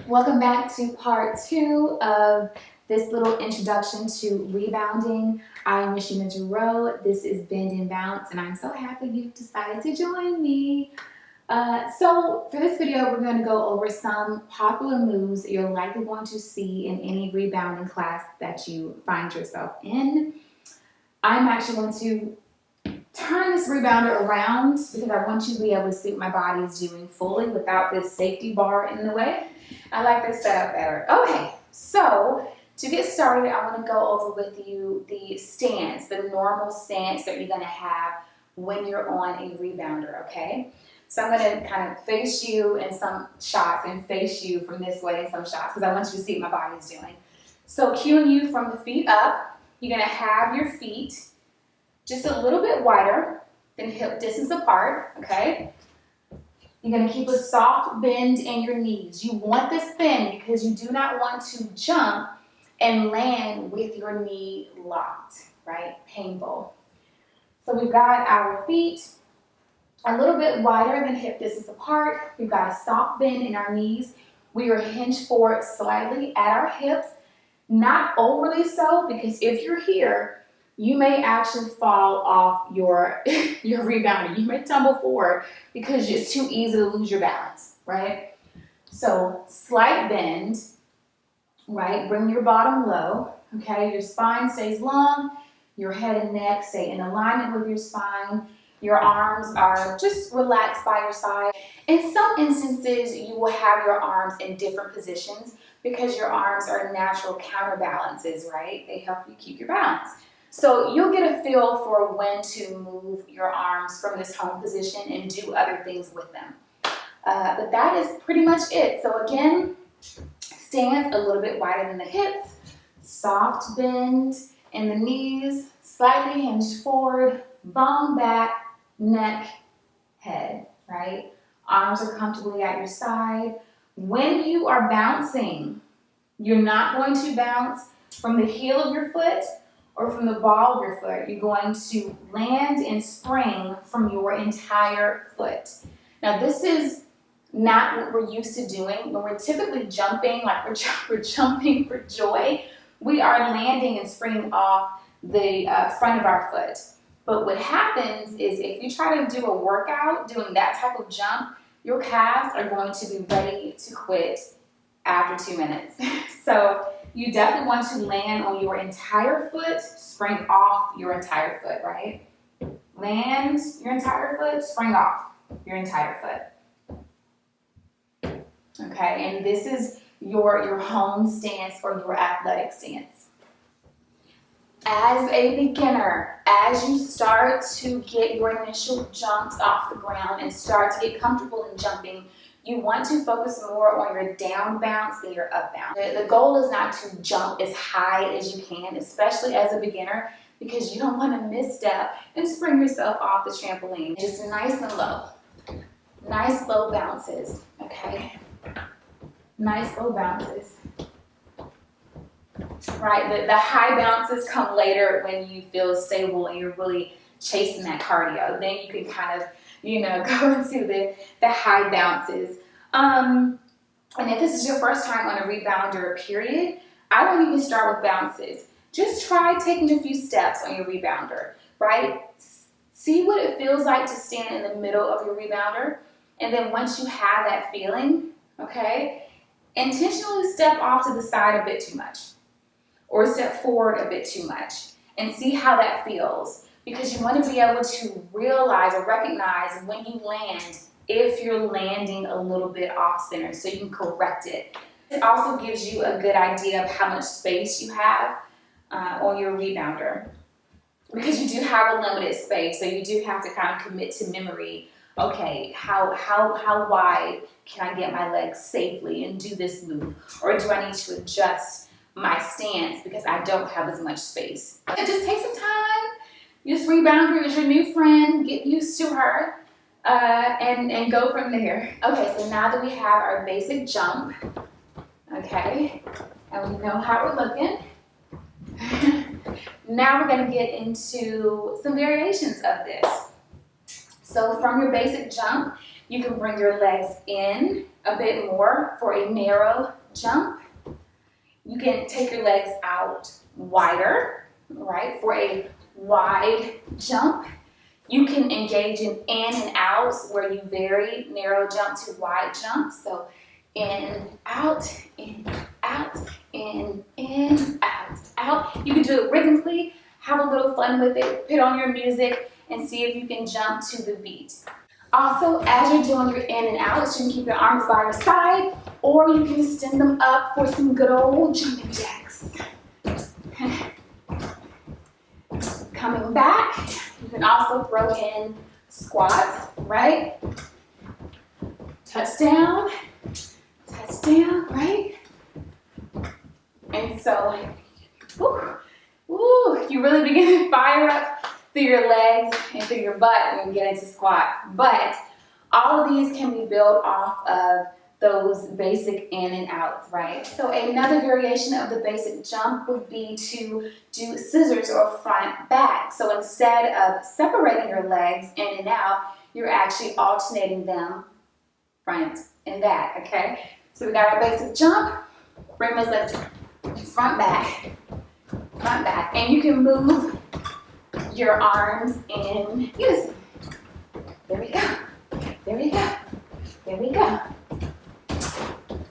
Welcome back to part 2 of this little introduction to rebounding. I am Rasheena Jarreau. This is Bend and Bounce, and I'm so happy you've decided to join me. So for this video, we're going to go over some popular moves that you're likely going to see in any rebounding class that you find yourself in. I'm actually going to turn this rebounder around because I want you to be able to see what my body is doing fully without this safety bar in the way. I like this setup better. Okay, so to get started, I want to go over with you the stance, the normal stance that you're going to have when you're on a rebounder, okay? So I'm going to kind of face you in some shots and face you from this way in some shots because I want you to see what my body's doing. So cueing you from the feet up, you're going to have your feet just a little bit wider than hip distance apart, okay? You're going to keep a soft bend in your knees. You want this bend because you do not want to jump and land with your knee locked, right? Painful. So we've got our feet a little bit wider than hip distance apart. We've got a soft bend in our knees. We are hinged forward slightly at our hips, not overly so, because if you're here, you may actually fall off your rebounder. You may tumble forward because it's too easy to lose your balance, right? So slight bend, right? Bring your bottom low, okay? Your spine stays long. Your head and neck stay in alignment with your spine. Your arms are just relaxed by your side. In some instances, you will have your arms in different positions because your arms are natural counterbalances, right? They help you keep your balance. So you'll get a feel for when to move your arms from this home position and do other things with them. But that is pretty much it. So again, stance a little bit wider than the hips, soft bend in the knees, slightly hinged forward, bum back, neck, head, right? Arms are comfortably at your side. When you are bouncing, you're not going to bounce from the heel of your foot or from the ball of your foot. You're going to land and spring from your entire foot. Now this is not what we're used to doing. When we're typically jumping, like we're jumping for joy, we are landing and springing off the front of our foot. But what happens is if you try to do a workout doing that type of jump, your calves are going to be ready to quit after 2 minutes. So you definitely want to land on your entire foot, spring off your entire foot, right? Land your entire foot, spring off your entire foot. Okay, and this is your home stance or your athletic stance. As a beginner, as you start to get your initial jumps off the ground and start to get comfortable in jumping, you want to focus more on your down bounce than your up bounce. The goal is not to jump as high as you can, especially as a beginner, because you don't want to misstep and spring yourself off the trampoline. Just nice and low. Nice low bounces, okay? Nice low bounces. Right, the high bounces come later when you feel stable and you're really chasing that cardio. Then you can kind of, go into the high bounces. And if this is your first time on a rebounder period, I wouldn't even start with bounces. Just try taking a few steps on your rebounder, right? See what it feels like to stand in the middle of your rebounder. And then once you have that feeling, okay, intentionally step off to the side a bit too much or step forward a bit too much and see how that feels. Because you want to be able to realize or recognize when you land if you're landing a little bit off center so you can correct it. It also gives you a good idea of how much space you have on your rebounder, because you do have a limited space, so you do have to kind of commit to memory. Okay, how wide can I get my legs safely and do this move? Or do I need to adjust my stance because I don't have as much space? Just take some time. This rebounder is your new friend. Get used to her and go from there. Okay, so now that we have our basic jump, okay, and we know how we're looking, now we're going to get into some variations of this. So from your basic jump, you can bring your legs in a bit more for a narrow jump. You can take your legs out wider, right, for a wide jump. You can engage in and outs where you vary narrow jump to wide jump. So in, out, in, out, in, out, out. You can do it rhythmically, have a little fun with it, put on your music, and see if you can jump to the beat. Also, as you're doing your in and outs, you can keep your arms by your side, or you can extend them up for some good old jumping jacks. Coming back, you can also throw in squats, right? Touchdown, touchdown, right? And so, you really begin to fire up through your legs and through your butt when you get into squats. But all of these can be built off of those basic in and outs, right? So another variation of the basic jump would be to do scissors or front back. So instead of separating your legs in and out, you're actually alternating them front and back, okay? So we got our basic jump, bring those legs front back, and you can move your arms in unison. There we go, there we go, there we go.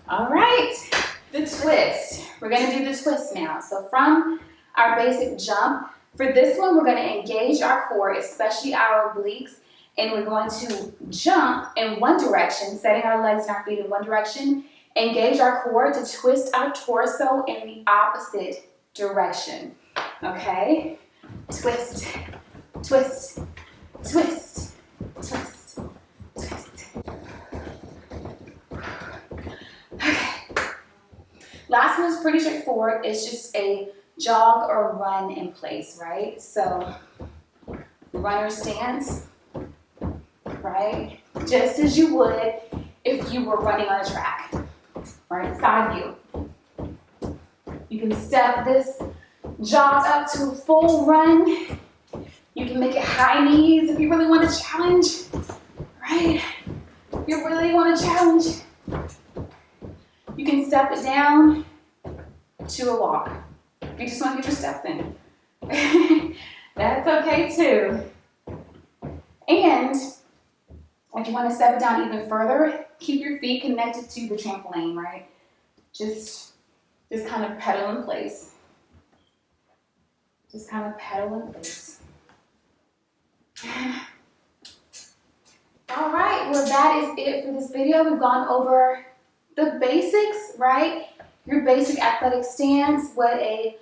All right, the twist. We're gonna do the twist now. So from our basic jump, for this one, we're gonna engage our core, especially our obliques, and we're going to jump in one direction, setting our legs and our feet in one direction, engage our core to twist our torso in the opposite direction, okay? Twist, twist, twist, twist, twist. Last one is pretty straightforward. It's just a jog or run in place, right? So runner stance, right? Just as you would if you were running on a track, right? Side view. You can step this jog up to a full run. You can make it high knees if you really want to challenge, right? If you really want to challenge. You can step it down to a walk. If you just want to get your steps in. That's okay too. And if you want to step it down even further, keep your feet connected to the trampoline, right? Just kind of pedal in place. Just kind of pedal in place. All right, well that is it for this video. We've gone over the basics, right? Your basic athletic stance, what a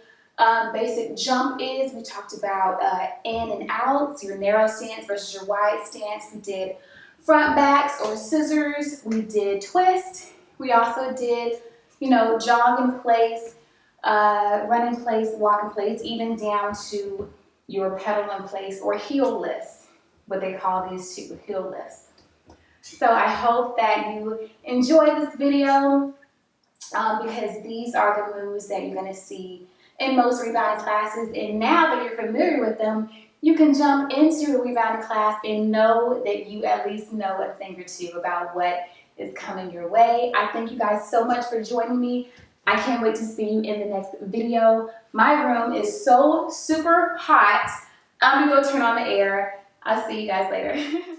basic jump is. We talked about in and outs, your narrow stance versus your wide stance. We did front backs or scissors. We did twist. We also did, jog in place, run in place, walk in place, even down to your pedal in place or heel lifts, what they call these two, heel lifts. So I hope that you enjoyed this video because these are the moves that you're going to see in most rebounding classes. And now that you're familiar with them, you can jump into a rebounding class and know that you at least know a thing or two about what is coming your way. I thank you guys so much for joining me. I can't wait to see you in the next video. My room is so super hot. I'm going to go turn on the air. I'll see you guys later.